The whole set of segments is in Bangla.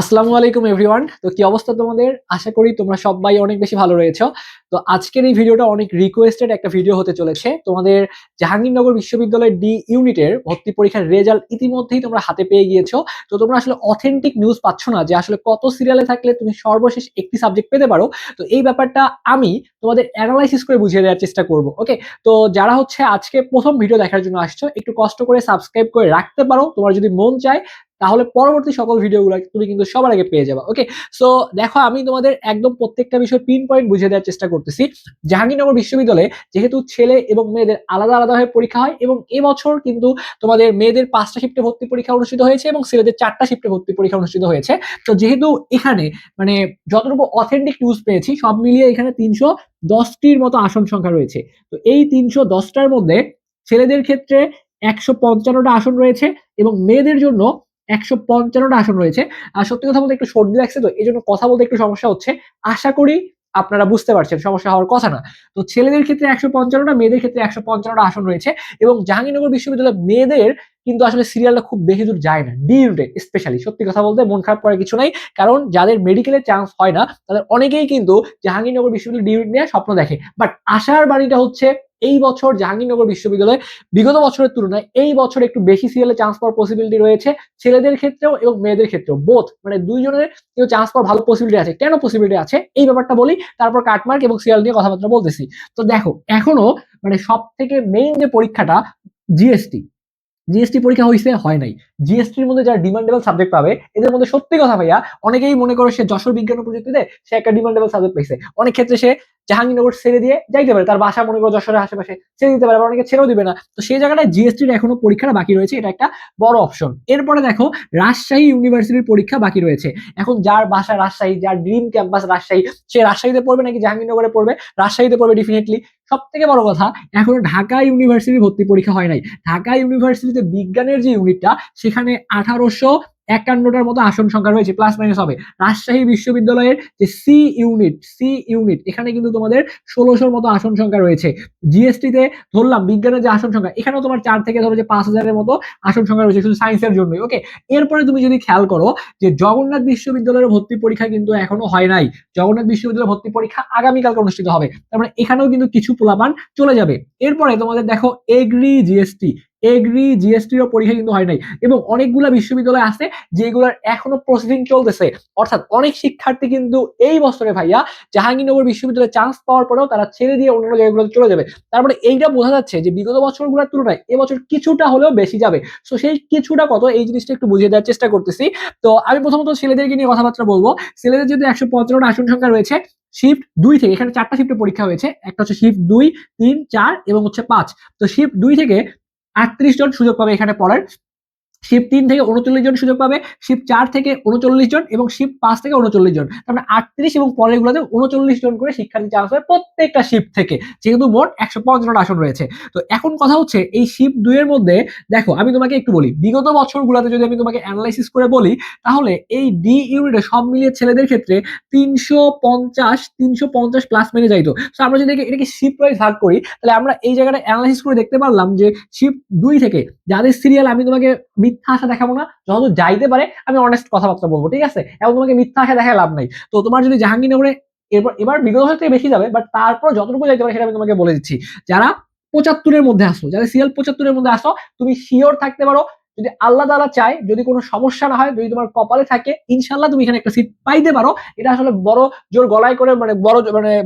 আসসালামু আলাইকুম এভরিওয়ান। তো কি অবস্থা তোমাদের? আশা করি তোমরা সবাই অনেক বেশি ভালো রয়েছো। তো আজকের এই ভিডিওটা অনেক রিকোয়েস্টেড একটা ভিডিও হতে চলেছে। তোমাদের জাহাঙ্গীরনগর বিশ্ববিদ্যালয়ের ডি ইউনিটের ভর্তি পরীক্ষার রেজাল্ট ইতিমধ্যেই তোমরা হাতে পেয়ে গিয়েছো। তো তোমরা আসলে অথেন্টিক নিউজ পাচ্ছ না যে আসলে কত সিরিয়ালে থাকলে তুমি সর্বশেষ একটি সাবজেক্ট পেতে পারো। তো এই ব্যাপারটা আমি তোমাদের অ্যানালাইসিস করে বুঝিয়ে দেওয়ার চেষ্টা করব। ওকে? তো যারা হচ্ছে আজকে প্রথম ভিডিও দেখার জন্য আসছো, একটু কষ্ট করে সাবস্ক্রাইব করে রাখতে পারো। তোমার যদি মন চায় তাহলে পরবর্তী সকল ভিডিওগুলো তুমি কিন্তু সবার আগে পেয়ে যাবে। ওকে, সো দেখো আমি তোমাদের একদম প্রত্যেকটা বিষয় পিন পয়েন্ট বুঝিয়ে দেওয়ার চেষ্টা করতেছি। জাহাঙ্গীরনগর বিশ্ববিদ্যালয়ে যেহেতু ছেলে এবং মেয়েদের আলাদা আলাদা ভাবে পরীক্ষা হয় এবং এবছর কিন্তু তোমাদের মেয়েদের 5টা শিফটে ভর্তি পরীক্ষা অনুষ্ঠিত হয়েছে এবং ছেলেদের 4টা শিফটে ভর্তি পরীক্ষা অনুষ্ঠিত হয়েছে। তো যেহেতু এখানে মানে যতটুকু অথেন্টিক নিউজ পেয়েছি সব মিলিয়ে এখানে 310টির মতো আসন সংখ্যা রয়েছে। তো এই 310টার মধ্যে ছেলেদের ক্ষেত্রে 155টা আসন রয়েছে এবং মেয়েদের জন্য 155টা আসন রয়েছে। আর সত্যি কথা বলতে একটু সর্দি লাগছে, তো এই জন্য কথা বলতে একটু সমস্যা হচ্ছে। আশা করি আপনারা বুঝতে পারছেন, সমস্যা হওয়ার কথা না। তো ছেলেদের ক্ষেত্রে 155টা, মেয়েদের ক্ষেত্রে 155টা আসন রয়েছে এবং জাহাঙ্গীরনগর বিশ্ববিদ্যালয়ের মেয়েদের কিন্তু আসলে সিরিয়ালটা খুব বেশি দূর যায় না, ডি ইউনিটে স্পেশালি। সত্যি কথা বলতে মন খারাপ করার কিছু নাই, কারণ যাদের মেডিকেলের চান্স হয় না তাদের অনেকেই কিন্তু জাহাঙ্গীরনগর বিশ্ববিদ্যালয় ডি ইউনিট নিয়ে স্বপ্ন দেখে। বাট আশার বাণীটা হচ্ছে এই বছর জাহাঙ্গীরনগর বিশ্ববিদ্যালয় বিগত বছরের তুলনায় এই বছর একটু বেশি সিরিয়ালে চান্স পাওয়ার পসিবিলিটি রয়েছে, ছেলেদের ক্ষেত্রেও এবং মেয়েদের ক্ষেত্রেও বোথ, মানে দুইজনের কিন্তু চান্স পাওয়ার ভালো পসিবিলিটি আছে। কেন পসিবিলিটি আছে এই ব্যাপারটা বলি, তারপর কাটমার্ক এবং সিরিয়াল নিয়ে কথাবার্তা বলতেছি। তো দেখো এখনো মানে সব থেকে মেইন যে পরীক্ষাটা জিএসটি, জিএসটি পরীক্ষা হয়েছে হয় নাই। জিএসটির মধ্যে যারা ডিমান্ডেবল সাবজেক্ট পাবে এদের মধ্যে সত্যি কথা ভাইয়া, অনেকেই মনে করে সে যশোর বিজ্ঞান ও প্রযুক্তিতে সে একটা ডিমান্ডেবল সাবজেক্ট পাইছে, অনেক ক্ষেত্রে সে জাহাঙ্গীরনগর ছেড়ে দিয়ে যাইতে পারে, তার বাসা মনে করো যশোরের আশেপাশে, ছেড়ে দিতে পারে, আবার অনেকে ছেড়েও দিবে না। তো সেই জায়গাটায় জিএসটির এখনো পরীক্ষাটা বাকি রয়েছে, এটা একটা বড় অপশন। এরপরে দেখো রাজশাহী ইউনিভার্সিটির পরীক্ষা বাকি রয়েছে। এখন যার বাসা রাজশাহী, যার ড্রিম ক্যাম্পাস রাজশাহী, সে রাজশাহীতে পড়বে নাকি জাহাঙ্গীরনগরে পড়বে? রাজশাহীতে পড়বে ডেফিনেটলি। সব থেকে বড় কথা, এখনো ঢাকা ইউনিভার্সিটি ভর্তি পরীক্ষা হয় নাই। ঢাকা ইউনিভার্সিটিতে বিজ্ঞানের যে ইউনিটটা সেখানে 1851টার মতো আসন সংখ্যা রয়েছে, প্লাস মাইনাস হবে। রাজশাহী বিশ্ববিদ্যালয়ের যে সি ইউনিট এখানে কিন্তু তোমাদের 1600 মতো আসন সংখ্যা রয়েছে। জিএসটিতে ধরলাম বিজ্ঞানের যে আসন সংখ্যা এখানেও তোমার 4 থেকে ধরো যে 5000-এর মতো আসন সংখ্যা রয়েছে শুধু সায়েন্সের জন্যই। ওকে, এরপরে তুমি যদি খেয়াল করো যে জগন্নাথ বিশ্ববিদ্যালয়ের ভর্তি পরীক্ষা কিন্তু এখনো হয় নাই। জগন্নাথ বিশ্ববিদ্যালয়ের ভর্তি পরীক্ষা আগামীকালকে অনুষ্ঠিত হবে, তার মানে এখানেও কিন্তু কিছু পোলাপান চলে যাবে। এরপরে তোমাদের দেখো এগ্রি জিএসটিরও পরীক্ষা কিন্তু হয় নাই এবং অনেকগুলা বিশ্ববিদ্যালয় আছে যেগুলোর এখনো প্রসেসিং চলতেছে। অর্থাৎ অনেক শিক্ষার্থী কিন্তু এই বছরে ভাইয়া জাহাঙ্গীরনগর বিশ্ববিদ্যালয়ে চান্স পাওয়ার পরেও তারা ছেড়ে দিয়ে অন্যান্য জায়গাগুলোতে চলে যাবে। তারপরে এইটা বোঝা যাচ্ছে যে বিগত বছরগুলোর তুলনায় এবছর কিছুটা হলেও বেশি যাবে। তো সেই কিছুটা কত এই জিনিসটা একটু বুঝিয়ে দেওয়ার চেষ্টা করতেছি। তো আমি প্রথমত ছেলেদেরকে নিয়ে কথাবার্তা বলবো। ছেলেদের যদি 155টা আসন সংখ্যা রয়েছে, শিফট 2 থেকে এখানে 4টা শিফটে পরীক্ষা হয়েছে, একটা হচ্ছে শিফট 2, 3, 4 এবং হচ্ছে 5। তো শিফট 2 থেকে 38 জন সুযোগ পাবে এখানে পড়ার, শিফট 3 থেকে 39 জন সুযোগ পাবে, শিফট 4 থেকে 39 জন এবং শিফট 5 থেকে 39 জন। তার মানে 38 এবং পরের গুলোতে 39 জন করে শিক্ষার্থী চান্স হয় প্রত্যেকটা শিফট থেকে, যেহেতু মোট 155টা আসন রয়েছে। তো এখন কথা হচ্ছে এই শিফট 2 এর মধ্যে দেখো আমি তোমাকে একটু বলি, বিগত বছরগুলোতে যদি আমি তোমাকে অ্যানালাইসিস করে বলি তাহলে এই ডি ইউনিটে সব মিলিয়ে ছেলেদের ক্ষেত্রে 350 প্লাস মেনে যাইতো। তো আমরা যদি এটাকে শিফট ওয়াইজ ভাগ করি তাহলে আমরা এই জায়গাটা অ্যানালাইসিস করে দেখতে পারলাম যে শিফট 2 থেকে যাদের সিরিয়াল, আমি তোমাকে মিথ্যা আশা দেখাবো না, যতদূর যাইতে পারে আমি অনেস্ট কথাবার্তা বলবো, ঠিক আছে? এবং তোমাকে মিথ্যা আশা দেখায় লাভ নাই। তো তোমার যদি জাহাঙ্গীরনগরে এবার বিগত বছর থেকে বেশি যাবে, বাট তারপর যতটুকু যাইতে পারে সেটা আমি তোমাকে বলে দিচ্ছি। যারা 75-এর মধ্যে আসো, যাদের সিরিয়াল 75-এর মধ্যে আসো, তুমি শিওর থাকতে পারো যদি আল্লাহ তাআলা চায়, যদি কোনো সমস্যা না হয়, যদি তোমার কপালে থাকে, ইনশাআল্লাহ তুমি এখানে একটা সিট পাইতে পারো। এটা আসলে বড় জোর গলায় করে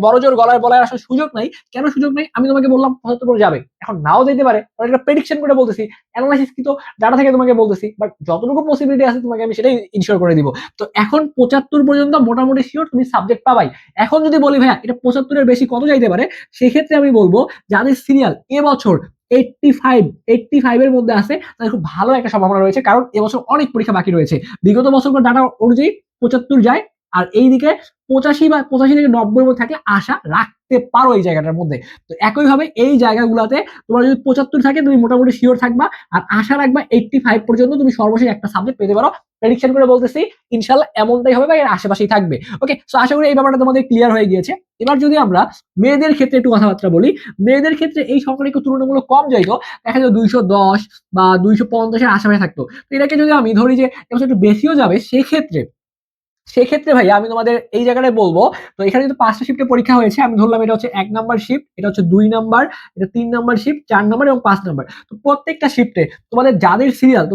বড় জোর গলায় বলার আসলে সুযোগ নাই। কেন সুযোগ নাই? আমি তোমাকে বললাম 75 যাবে, এখন নাও যেতে পারে, এটা প্রেডিকশন করে বলতেছি, অ্যানালাইসিস কিন্তু ডাটা থেকে তোমাকে বলতেছি, বাট যতটুকু পসিবিলিটি আছে তোমাকে আমি সেটাই ইনশিওর করে দিব। তো এখন 75 পর্যন্ত মোটামুটি শিওর তুমি সাবজেক্ট পাবাই। এখন যদি বলি ভাইয়া এটা 75-এর বেশি কত যাইতে পারে, সেক্ষেত্রে আমি বলবো যাদের সিরিয়াল এবছর 85 এর মধ্যে আছে তাদের খুব ভালো একটা সম্ভাবনা রয়েছে, কারণ এবছর অনেক পরীক্ষা বাকি রয়েছে। বিগত বছরগুলোর ডাটা অনুযায়ী 75 যায়, আর এইদিকে 85 থেকে 90-এর মধ্যে থাকলে আশা রাখতে পারো এই জায়গাটার মধ্যে। তো একইভাবে এই জায়গাগুলোতে তোমার যদি 75 থাকে তুমি মোটামুটি শিওর থাকবা, আর আশা রাখবা 85 পর্যন্ত তুমি সর্বশেষ একটা সাবজেক্ট পেতে পারো। প্রেডিকশন করে বলতেছি ইনশাল্লাহ এমনটাই হবে বা এর আশেপাশেই থাকবে। ওকে, সো আশা করি এই ব্যাপারটা তোমাদের ক্লিয়ার হয়ে গিয়েছে। এবার যদি আমরা মেয়েদের ক্ষেত্রে একটু কথাবার্তা বলি, মেয়েদের ক্ষেত্রে এই সংখ্যাটা একটু তুলনামূলক কম যাইতো, দেখা যায় 210 বা 250-এর আশেপাশে থাকতো। তো এটাকে যদি আমি ধরি যে এবছর একটু বেশিও যাবে, সেক্ষেত্রে সেক্ষেত্রে ভাইয়া আমি তোমাদের এই জায়গাটায় বলবো, তো এখানে কিন্তু 5টা শিফটে পরীক্ষা হয়েছে, আমি ধরলাম এটা হচ্ছে 1 নাম্বার শিফট, এটা হচ্ছে 2 নাম্বার, এটা 3 নাম্বার শিফট, 4 নাম্বার এবং 5 নাম্বার। তো প্রত্যেকটা শিফটে তোমাদের যাদের সিরিয়াল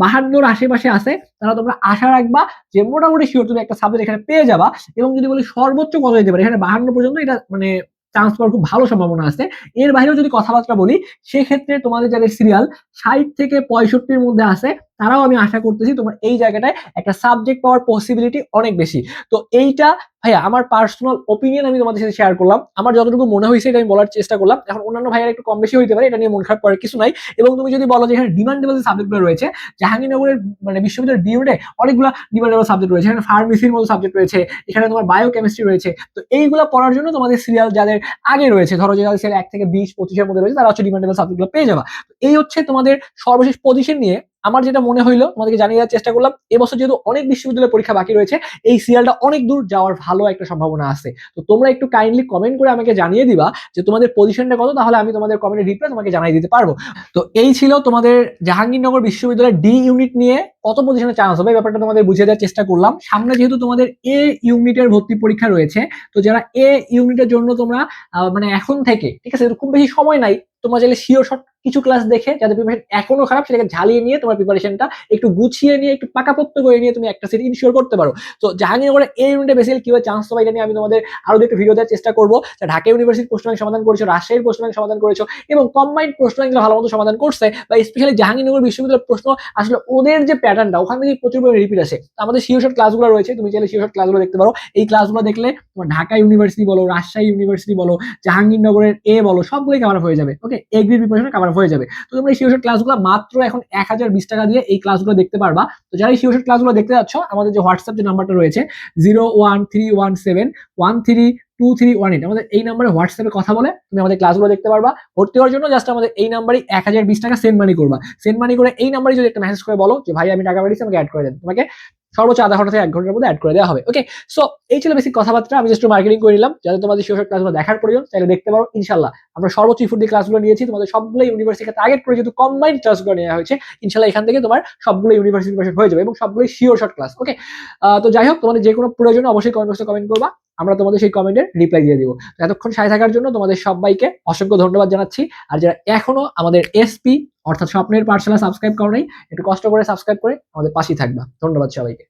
52 আশেপাশে আছে, তারা তোমরা আশা রাখবা যে মোটামুটি শিওর তুমি একটা সাবজেক্ট এখানে পেয়ে যাবা। এবং যদি বলি সর্বোচ্চ কত যেতে পারে, এখানে 52 পর্যন্ত এটা মানে চান্স পাওয়ার খুব ভালো সম্ভাবনা আছে। এর বাইরেও যদি কথাবার্তা বলি, সেক্ষেত্রে তোমাদের যাদের সিরিয়াল 60 থেকে 65-র মধ্যে আছে, তারাও আমি আশা করতেছি তোমার এই জায়গাটায় একটা সাবজেক্ট পাওয়ার পসিবিলিটি অনেক বেশি। তো এইটা ভাইয়া আমার পার্সোনাল ওপিনিয়ন, আমি তোমাদের সাথে শেয়ার করলাম, আমার যতটুকু মনে হয়েছে এটা আমি বলার চেষ্টা করলাম। এখন অন্যান্য ভাইয়ার একটু কম বেশি হইতে পারে, এটা নিয়ে মন খারাপ করার কিছু নাই। এবং তুমি যদি বলো যে এখানে ডিমান্ডেবল সাবজেক্টগুলো রয়েছে, জাহাঙ্গীরনগরের মানে বিশ্ববিদ্যালয়ের ডিউটে অনেকগুলো ডিমান্ডেবল সাবজেক্ট রয়েছে, এখানে ফার্মেসির মতো সাবজেক্ট রয়েছে, এখানে তোমার বায়োকেমিস্ট্রি রয়েছে। তো এইগুলো পড়ার জন্য তোমাদের সিরিয়াল যাদের আগে রয়েছে, ধরো যে যাদের সিরিয়াল 1 থেকে 20-25-এর মধ্যে রয়েছে, তারা হচ্ছে ডিমান্ডেবল সাবজেক্টগুলো পেয়ে যাবে। এই হচ্ছে তোমাদের সর্বশেষ পজিশন নিয়ে আমার যেটা মনে হইলো তোমাদেরকে জানিয়ে দেওয়ার চেষ্টা করলাম। এবছর যেহেতু অনেক বিশ্ববিদ্যালয়ের পরীক্ষা বাকি রয়েছে, এই সিরিয়ালটা অনেক দূর যাওয়ার ভালো একটা সম্ভাবনা আছে। তো তোমরা একটু কাইন্ডলি কমেন্ট করে আমাকে জানিয়ে দিবা যে তোমাদের পজিশনটা কত, তাহলে আমি তোমাদের কমেন্টের রিপ্লাই তোমাকে জানিয়ে দিতে পারবো। তো এই ছিল তোমাদের জাহাঙ্গীরনগর বিশ্ববিদ্যালয়ের ডি ইউনিট নিয়ে কত পজিশনে চান্স হবে, ব্যাপারটা তোমাদের বুঝিয়ে দেওয়ার চেষ্টা করলাম। সামনে যেহেতু তোমাদের এ ইউনিটের ভর্তি পরীক্ষা রয়েছে, তো যারা এ ইউনিটের জন্য তোমরা মানে এখন থেকে, ঠিক আছে, খুব বেশি সময় নাই, তোমরা চাইলে শিওর শট কিছু ক্লাস দেখে যাদের প্রিপারেশন এখনো খারাপ সেটাকে ঝালিয়ে নিয়ে তোমার প্রিপারেশনটা একটু গুছিয়ে নিয়ে একটু পাকাপোক্ত করে নিয়ে তুমি একটা সিট ইনশিওর করতে পারো। তো জাহাঙ্গীরনগরের এই ইউনিটে বেসিক্যালি কিভাবে চান্স পাবে এটা নিয়ে আমি তোমাদের আরো দুটো ভিডিও দেওয়ার চেষ্টা করবো। ঢাকা ইউনিভার্সিটির প্রশ্ন ব্যাংক সমাধান করেছো, রাজশাহীর প্রশ্ন ব্যাংক সমাধান করেছো, এবং কম্বাইন্ড প্রশ্ন ব্যাংক ভালো মতো সমাধান করছে, বা স্পেশালি জাহাঙ্গীরনগর বিশ্ববিদ্যালয়ের প্রশ্ন আসলে ওদের যে প্যাটার্নটা ওখান থেকে প্রচুর পরিমাণে রিপিট আসে। তো আমাদের শিওর শট ক্লাসগুলো রয়েছে, তুমি চাইলে শিওর শট ক্লাসগুলো দেখতে পারো। এই ক্লাসগুলো দেখলে তোমার ঢাকা ইউনিভার্সিটি বলো, রাজশাহী ইউনিভার্সিটি বলো, জাহাঙ্গীরনগরের এ বলো, সবগুলোই কভার হয়ে যাবে। ওকে, এগ্রির প্রিপারেশন কভার হয়ে যাবে। তো তোমরা এই শিওর ক্লাসগুলো মাত্র এখন 1020 টাকা দিয়ে এই ক্লাসগুলো দেখতে পারবা। তো যারা এই শিওর ক্লাসগুলো দেখতে যাচ্ছ, আমাদের যে হোয়াটসঅ্যাপ যে নাম্বারটা রয়েছে 01317132318, আমাদের এই নাম্বারে হোয়াটসঅ্যাপে কথা বলে তুমি আমাদের ক্লাসগুলো দেখতে পারবা। ভর্তি হওয়ার জন্য জাস্ট আমাদের এই নাম্বারই 1020 টাকা সেন্ড মানি করবা। সেন্ড মানি করে এই নাম্বারে যদি একটা মেসেজ করে বলো যে ভাই আমি টাকা পাঠিয়েছি, আমাকে অ্যাড করে দেন, তোমাকে সর্বোচ্চ আধা ঘন্টা থেকে 1 ঘন্টার মধ্যে অ্যাড করে দেওয়া হবে। ওকে, সো এই ছিল বেসিক কথাবার্তা, আমি জাস্ট মার্কেটিং করে নিলাম। যাতে তোমাদের শিওর ক্লাসগুলো দেখার প্রয়োজন চাইলে দেখতে পারো। ইনশাল্লাহ আমরা সর্বোচ্চ ইফোর্ট দিয়ে ক্লাসগুলো নিয়েছি, তোমাদের সবগুলো ইউনিভার্সিটিকে টার্গেট করে যেহেতু কম্বাইন্ড ক্লাসগুলো নেওয়া হয়েছে, ইনশাল্লাহ এখান থেকে তোমার সবগুলো ইউনিভার্সিটি হয়ে যাবে এবং সবগুলোই শিওর শর্ট ক্লাস। ওকে, তো যাই হোক, তোমাদের যে কোনো প্রয়োজনে অবশ্যই কমেন্ট বক্সে কমেন্ট করবা, আমরা তোমাদের সেই কমেন্টের রিপ্লাই দিয়ে দিব। তো এতক্ষণ সাথে থাকার জন্য তোমাদের সবাইকে অসংখ্য ধন্যবাদ জানাচ্ছি। আর যারা এখনো আমাদের এসপি অর্থাৎ স্বপ্নের পাঠশালা সাবস্ক্রাইব করো নাই, একটু কষ্ট করে সাবস্ক্রাইব করে আমাদের পাশেই থাকবা। ধন্যবাদ সবাইকে।